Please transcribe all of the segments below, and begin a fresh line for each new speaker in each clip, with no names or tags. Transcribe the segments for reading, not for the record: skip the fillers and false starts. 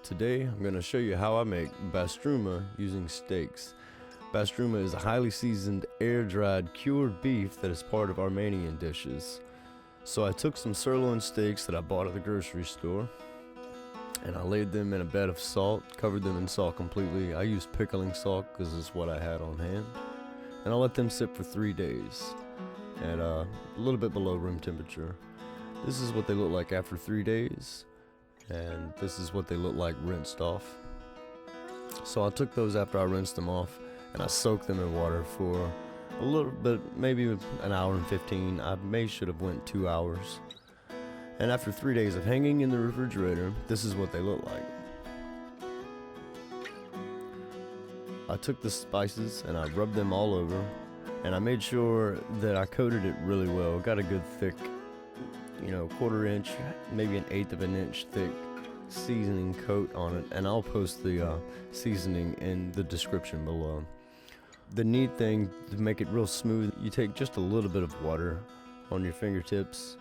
Today I'm going to show you how I make Basturma using steaks. Basturma is a highly seasoned, air-dried, cured beef that is part of Armenian dishes. So I took some sirloin steaks that I bought at the grocery store, and I laid them in a bed of salt, covered them in salt completely. I used pickling salt because it's what I had on hand. And I let them sit for 3 days at a little bit below room temperature. This is what they look like after 3 days, and this is what they look like rinsed off. So I took those after I rinsed them off, and I soaked them in water for a little bit, maybe an hour and 15. I should have went 2 hours. And after 3 days of hanging in the refrigerator, this is what they look like. I took the spices and I rubbed them all over, and I made sure that I coated it really well. Got a good thick, 1/4 inch, maybe 1/8 of an inch thick seasoning coat on it, and I'll post the seasoning in the description below. The neat thing to make it real smooth, you take just a little bit of water on your fingertips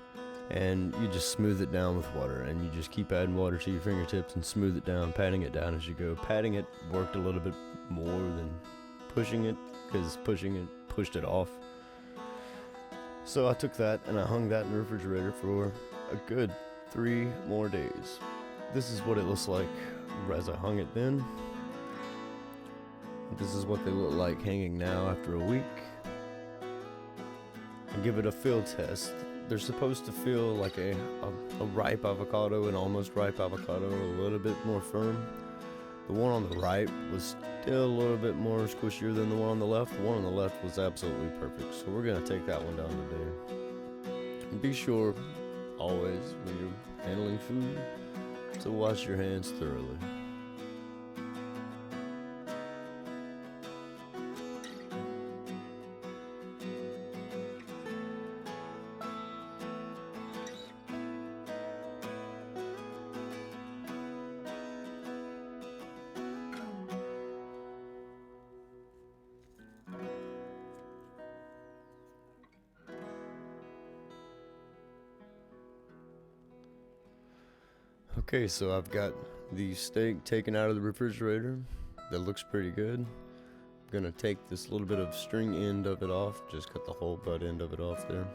and you just smooth it down with water, and you just keep adding water to your fingertips and smooth it down, patting it down as you go. Patting it worked a little bit more than pushing it, because pushing it pushed it off. So I took that and I hung that in the refrigerator for a good 3 more days. This is what it looks like as I hung it then. This is what they look like hanging now after a week. And give it a feel test. They're supposed to feel like a ripe avocado, an almost ripe avocado, a little bit more firm. The one on the right was still a little bit more squishier than the one on the left. The one on the left was absolutely perfect. So we're going to take that one down today. And be sure, always, when you're handling food, to wash your hands thoroughly. Okay, so I've got the steak taken out of the refrigerator. That looks pretty good. I'm gonna take this little bit of string end of it off, just cut the whole butt end of it off there.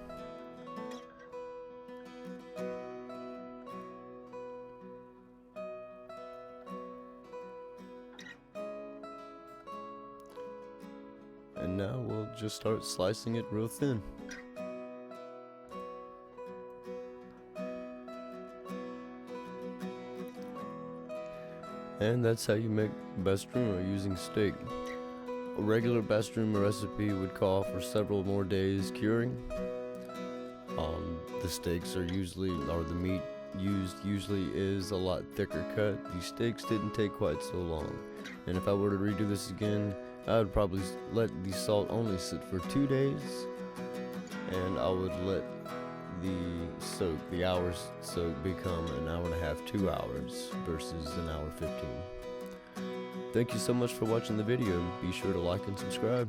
And now we'll just start slicing it real thin. And that's how you make Basturma using steak. A regular Basturma recipe would call for several more days curing. The steaks are the meat used usually is a lot thicker cut. These steaks didn't take quite so long. And if I were to redo this again, I would probably let the salt only sit for 2 days, and I would let the hours soak become an hour and a half, 2 hours versus an hour 15. Thank you so much for watching the video. Be sure to like and subscribe.